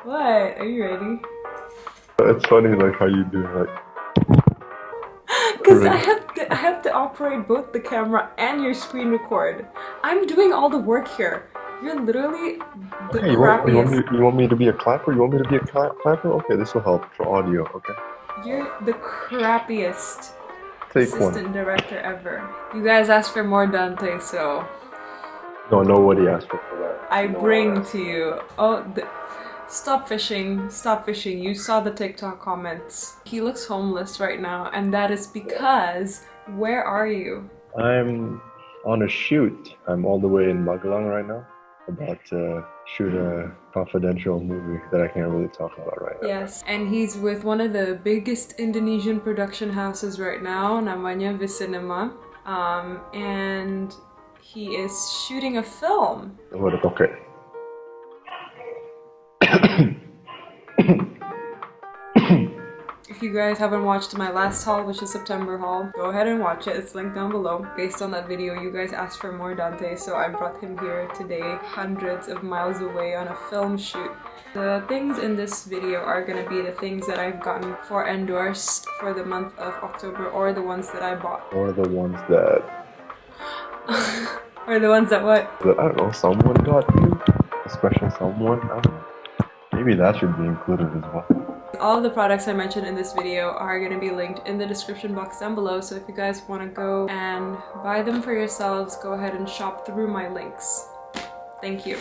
What? Are you ready? It's funny like how you do like Because I Korean. have to, I have to operate both the camera and your screen record. I'm doing all the work here. You're literally the Okay, crappiest. you want me to be a clapper? You want me to be a clapper? Okay, this will help for audio. Okay, You're the crappiest take one. assistant director ever. You guys asked for more Dante, so No, nobody asked for I that. No one bring asked. to you. Oh, stop fishing. Stop fishing. You saw the TikTok comments. He looks homeless right now, and that is because where are you? I'm on a shoot. I'm all the way in Magelang right now, about to shoot a confidential movie that I can't really talk about right now. Yes, and he's with one of the biggest Indonesian production houses right now, namanya Visinema. And he is shooting a film. What? Okay. If you guys haven't watched my last haul, which is September haul, go ahead and watch it. It's linked down below. Based on that video, you guys asked for more Dante, so I brought him here today, hundreds of miles away on a film shoot. The things in this video are gonna be the things that I've gotten for endorsed for the month of October, or the ones that I bought. Or the ones that Or the ones that what? I don't know, someone got you, a special someone. I don't know. Maybe that should be included as well. All of the products I mentioned in this video are going to be linked in the description box down below, so if you guys want to go and buy them for yourselves, go ahead and shop through my links. Thank you.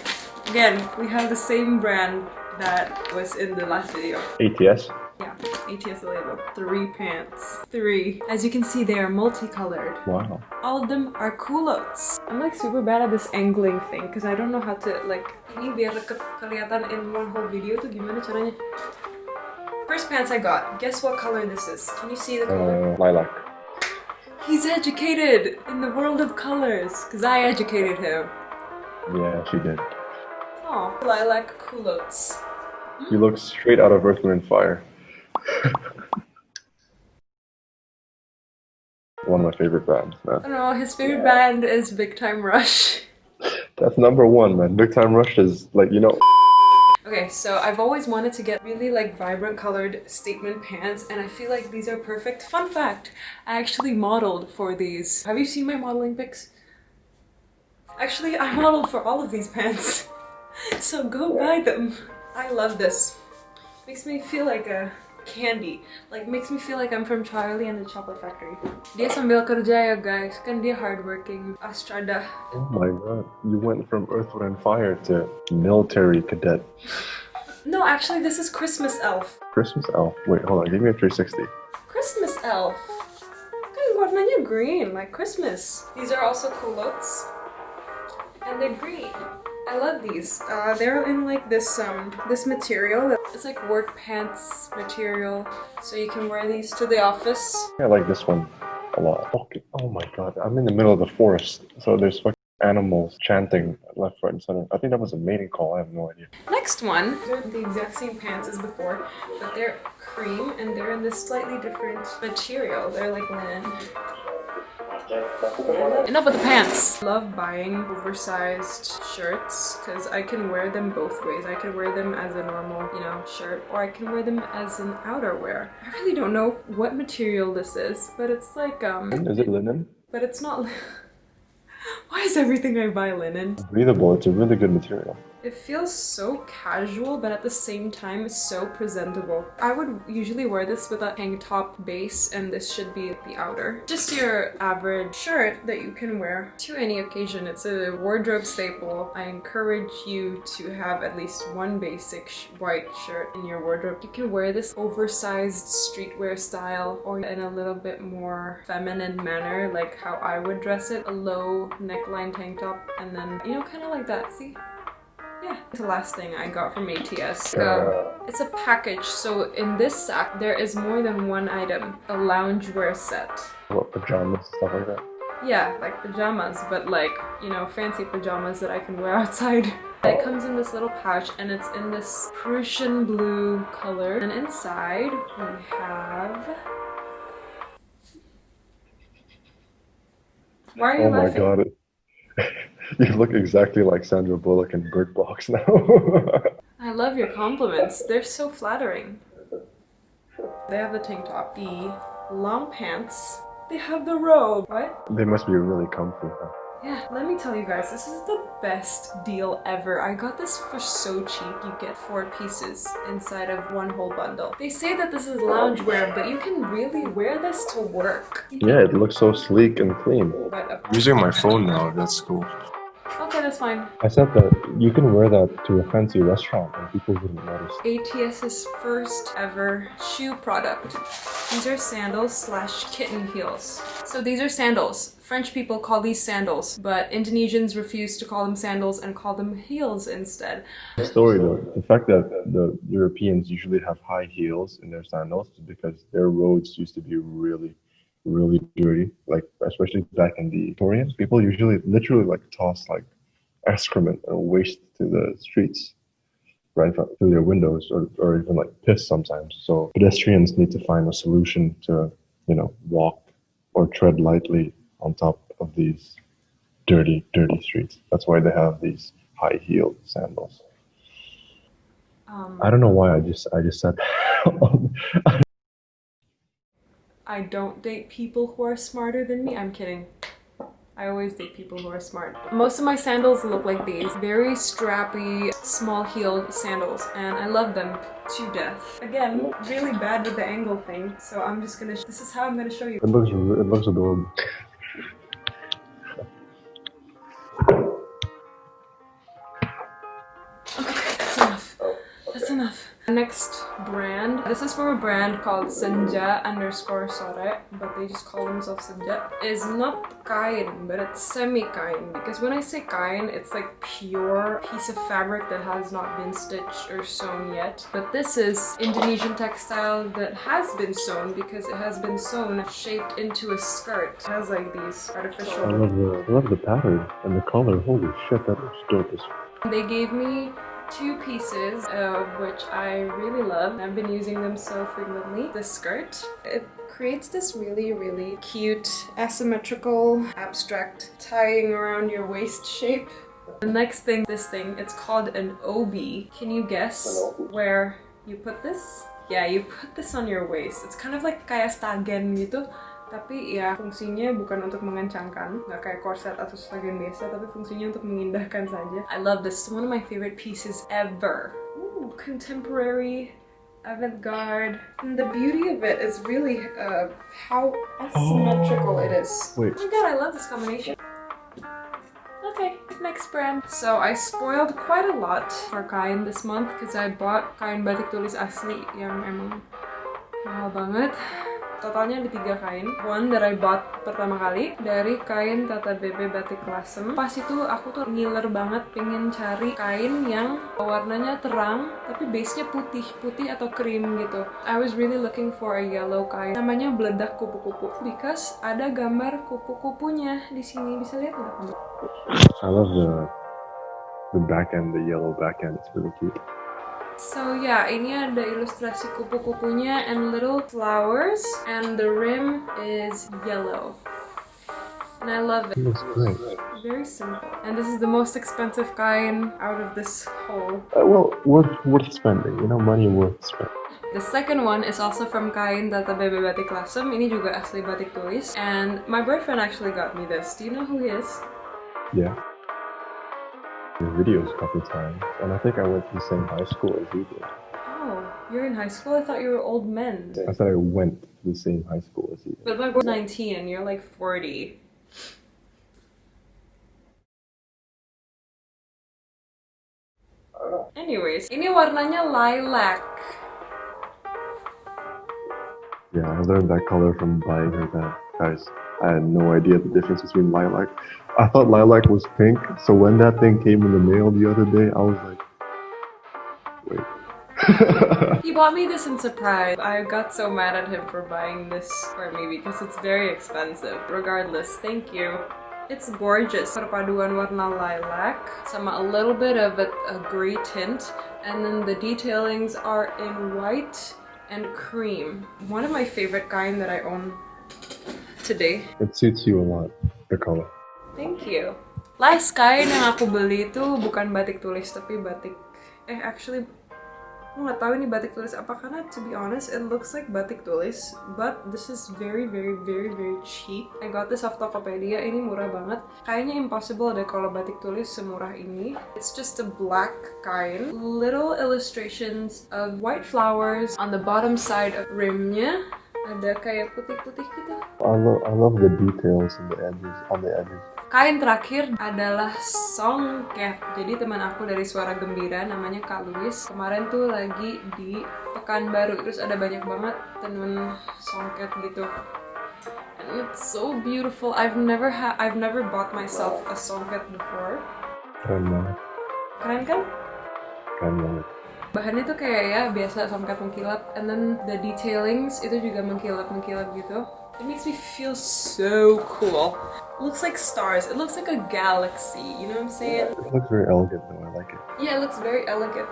Again, we have the same brand that was in the last video. ATS? Yeah, ATS The Label. 3 pants. 3. As you can see, they are multicolored. Wow. All of them are culottes. I'm like super bad at this angling thing because I don't know how to like, ini biar kelihatan in one whole video tuh gimana caranya? First pants I got. Guess what color this is? Can you see the color? Lilac. He's educated in the world of colors because I educated him. Yeah, she did. Oh, lilac culottes. You look straight out of Earth, Wind, and Fire. One of my favorite bands, I man. don't know, his favorite band is Big Time Rush. That's number one, man. Big Time Rush is like, you know. Okay, so I've always wanted to get really like vibrant colored statement pants, and I feel like these are perfect. Fun fact, I actually modeled for these. Have you seen my modeling pics? Actually, I modeled for all of these pants. So go buy them. I love this. Makes me feel like a candy. Like makes me feel like I'm from Charlie and the Chocolate Factory. Dia sambil kerja ya guys, kan dia hardworking Astrada. Oh my god. You went from Earth, Wind, and Fire to military cadet. No, actually this is Christmas Elf. Christmas elf. Wait, hold on. Give me a 360. Christmas Elf. Kan warnanya green, like Christmas. These are also culottes. And they're green. I love these. They're in like this this material. It's like work pants material, so you can wear these to the office. I like this one a lot. Okay. Oh my god. I'm in the middle of the forest, so there's fucking animals chanting left, right, and center. I think that was a mating call. I have no idea. Next one, they're the exact same pants as before, but they're cream and they're in this slightly different material. They're like linen. Enough with the pants. Love buying oversized shirts because I can wear them both ways. I can wear them as a normal, you know, shirt, or I can wear them as an outerwear. I really don't know what material this is, but it's like Is it linen? but it's not. Why is everything I buy linen? Breathable. It's a really good material. It feels so casual, but at the same time, it's so presentable. I would usually wear this with a tank top base, and this should be the outer. Just your average shirt that you can wear to any occasion. It's a wardrobe staple. I encourage you to have at least one basic white shirt in your wardrobe. You can wear this oversized streetwear style, or in a little bit more feminine manner, like how I would dress it. A low neckline tank top, and then, you know, kind of like that. See? Yeah, the last thing I got from ATS. It's a package, so in this sack there is more than one item. A loungewear set. What, pajamas, stuff like that? Yeah, like pajamas, but like, you know, fancy pajamas that I can wear outside. It comes in this little pouch and it's in this Prussian blue color. And inside we have... Why are you laughing? Oh my god. You look exactly like Sandra Bullock in Bird Box now. I I love your compliments. They're so flattering. They have the tank top, the long pants. They have the robe. What? They must be really comfy, huh? Yeah, let me tell you guys, this is the best deal ever. I got this for so cheap. You get 4 pieces inside of one whole bundle. They say that this is loungewear, but you can really wear this to work. Yeah, it looks so sleek and clean. But, Using my phone now, that's cool. okay, that's fine. I said that you can wear that to a fancy restaurant and people wouldn't notice. ATS's first ever shoe product. These are sandals slash kitten heels. So these are sandals. French people call these sandals, but Indonesians refuse to call them sandals and call them heels instead. The story though, the fact that the Europeans usually have high heels in their sandals is because their roads used to be really, really dirty. Like, especially back in the Victorians, people usually literally like toss like excrement and waste to the streets right through their windows, or even like piss sometimes. So pedestrians need to find a solution to, you know, walk or tread lightly on top of these dirty streets. That's why they have these high-heeled sandals. I don't know why I just said that. I don't date people who are smarter than me. I'm kidding. I always date people who are smart. Most of my sandals look like these. Very strappy, small-heeled sandals, and I love them to death. Again, really bad with the angle thing, so I'm just gonna... This is how I'm gonna show you. It looks adorable. Okay, that's enough. That's enough. Next brand. This is from a brand called Senja _Sore, but they just call themselves Senja. It's not kain, but it's semi-kain. Because when I say kain, it's like pure piece of fabric that has not been stitched or sewn yet. But this is Indonesian textile that has been sewn because it has been sewn shaped into a skirt. It has like these artificial... I love the pattern and the color. Holy shit, that looks dope as fuck. They gave me 2 pieces, which I really love. I've been using them so frequently. The skirt, it creates this really, really cute, asymmetrical, abstract tying around your waist shape. The next thing, it's called an obi. Can you guess where you put this? Yeah, you put this on your waist. It's kind of like kayak stagen gitu. Tapi ya fungsinya bukan untuk mengencangkan, nggak kayak korset atau stagen biasa, tapi fungsinya untuk mengindahkan saja. I love this. It's one of my favorite pieces ever. Ooh, contemporary, avant-garde. And the beauty of it is really how asymmetrical it is. Wait. Oh my god, I love this combination. Okay, next brand. So I spoiled quite a lot for kain this month because I bought kain batik tulis asli yang emang mahal banget. Totalnya ada 3 kain. One that I bought pertama kali dari kain Tatabebe Batik Lasem. Pas itu aku tuh ngiler banget pengen cari kain yang warnanya terang tapi base-nya putih atau krim gitu. I was really looking for a yellow kain. Namanya Beledak Kupu-Kupu because ada gambar kupu-kupunya di sini. Bisa lihat nggak? I love the back end, the yellow back end. It's really cute. So yeah, ini ada ilustrasi kupu-kupunya and little flowers, and the rim is yellow. And I love it. It looks great. Very simple. And this is the most expensive kain out of this whole. Well, worth spending. You know, money worth spending. The second one is also from kain Tatabebe Batik Lasem. Ini juga asli batik tulis. And my boyfriend actually got me this. Do you know who he is? Yeah. Videos a couple times, and I think I went to the same high school as you did. Oh, you're in high school? I thought you were old men. I said I went to the same high school as you did. But my boy's 19 and you're like 40. Anyways, ini warnanya lilac. Yeah, I learned that color from buying her that. Guys, I had no idea the difference between lilac. I thought lilac was pink, so when that thing came in the mail the other day, I was like, wait. He bought me this in surprise. I got so mad at him for buying this for me because it's very expensive. Regardless, thank you. It's gorgeous. Perpaduan warna lilac sama a little bit of a gray tint, and then the detailings are in white and cream. One of my favorite kain that I own today. It suits you a lot, the color. Thank you. Last kain yang aku beli itu bukan batik tulis tapi batik Actually, aku nggak tahu ini batik tulis apa karena to be honest it looks like batik tulis, but this is very cheap. I got this off Tokopedia. Ini murah banget. Kayaknya impossible deh kalau batik tulis semurah ini. It's just a black kain, little illustrations of white flowers on the bottom side of rimnya. Ada kayak putih-putih gitu. I love the details on the edges. Kain terakhir adalah songket. Jadi teman aku dari Suara Gembira namanya Kak Luis kemarin tuh lagi di Pekanbaru, terus ada banyak banget tenun songket gitu. And it's so beautiful. I've never bought myself a songket before. Keren banget. Keren kan? Keren banget. Bahannya tuh kayak ya biasa songket mengkilap, and then the detailings itu juga mengkilap gitu. It makes me feel so cool. It looks like stars. It looks like a galaxy. You know what I'm saying? It looks very elegant though. I like it. Yeah, it looks very elegant.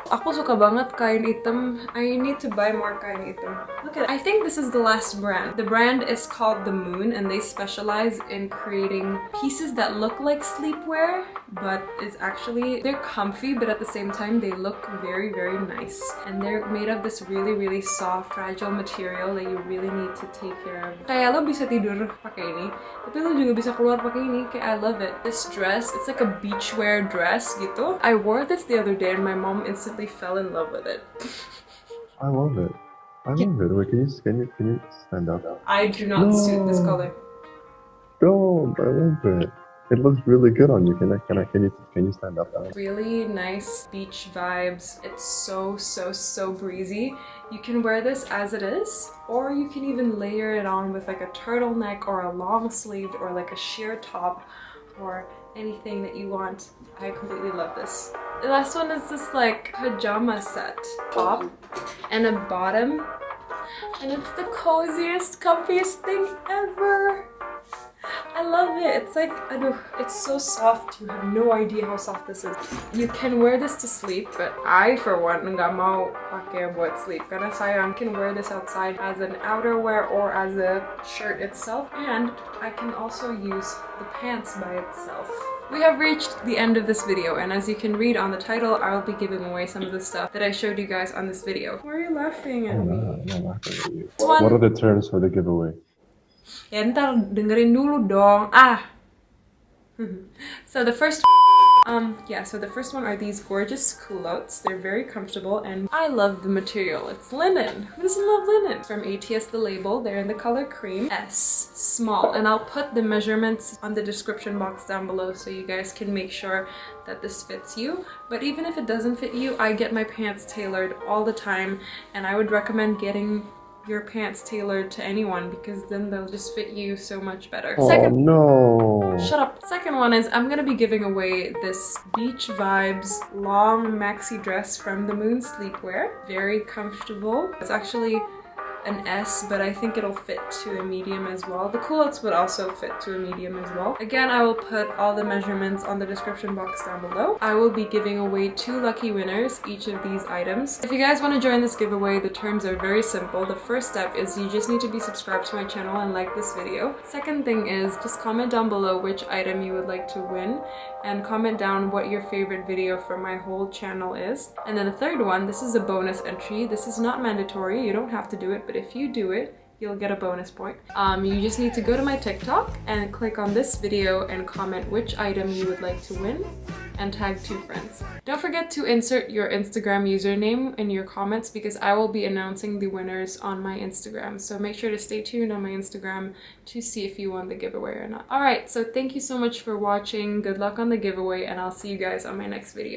Aku suka banget kain hitam. I need to buy more kain hitam. Look at it. I think this is the last brand. The brand is called The Moon, and they specialize in creating pieces that look like sleepwear, but it's actually, they're comfy, but at the same time they look very nice. And they're made of this really soft, fragile material that you really need to take care of. Kayak lo bisa tidur pakai ini, tapi lo juga bisa keluar pakai ini. Kayak I love it. This dress, it's like a beachwear dress gitu. I wore this the other day and my mom instantly fell in love with it. I love it. I love it. Wait, can you stand up? I do not suit this color. Don't. I love it. It looks really good on you. Can you stand up? Really nice beach vibes. It's so breezy. You can wear this as it is, or you can even layer it on with like a turtleneck or a long sleeved or like a sheer top or anything that you want. I completely love this. The last one is this like pajama set. Top and a bottom. And it's the coziest, comfiest thing ever. I love it. It's like, it's so soft. You have no idea how soft this is. You can wear this to sleep, but I, for one, nggak mau pakai buat sleep. Karena sayang, can wear this outside as an outerwear or as a shirt itself. And I can also use the pants by itself. We have reached the end of this video, and as you can read on the title, I'll be giving away some of the stuff that I showed you guys on this video. Why are you laughing at me? I'm not laughing at you. What are the terms for the giveaway? Ya ntar dengerin dulu dong. So the first one are these gorgeous culottes. They're very comfortable and I love the material. It's linen. Who doesn't love linen? From ATS The Label. They're in the color cream. S, small. And I'll put the measurements on the description box down below so you guys can make sure that this fits you. But even if it doesn't fit you, I get my pants tailored all the time, and I would recommend getting your pants tailored to anyone because then they'll just fit you so much better. No. Shut up. Second one is I'm gonna be giving away this beach vibes long maxi dress from the Moon Sleepwear. Very comfortable. It's actually an S, but I think it'll fit to a medium as well. The culottes would also fit to a medium as well. Again, I will put all the measurements on the description box down below. I will be giving away 2 lucky winners each of these items. If you guys want to join this giveaway, the terms are very simple. The first step is you just need to be subscribed to my channel and like this video. Second thing is just comment down below which item you would like to win, and comment down what your favorite video from my whole channel is. And then the third one, this is a bonus entry. This is not mandatory. You don't have to do it, but if you do it, you'll get a bonus point. You just need to go to my TikTok and click on this video and comment which item you would like to win and tag 2 friends. Don't forget to insert your Instagram username in your comments because I will be announcing the winners on my Instagram. So make sure to stay tuned on my Instagram to see if you won the giveaway or not. Alright, so thank you so much for watching. Good luck on the giveaway, and I'll see you guys on my next video.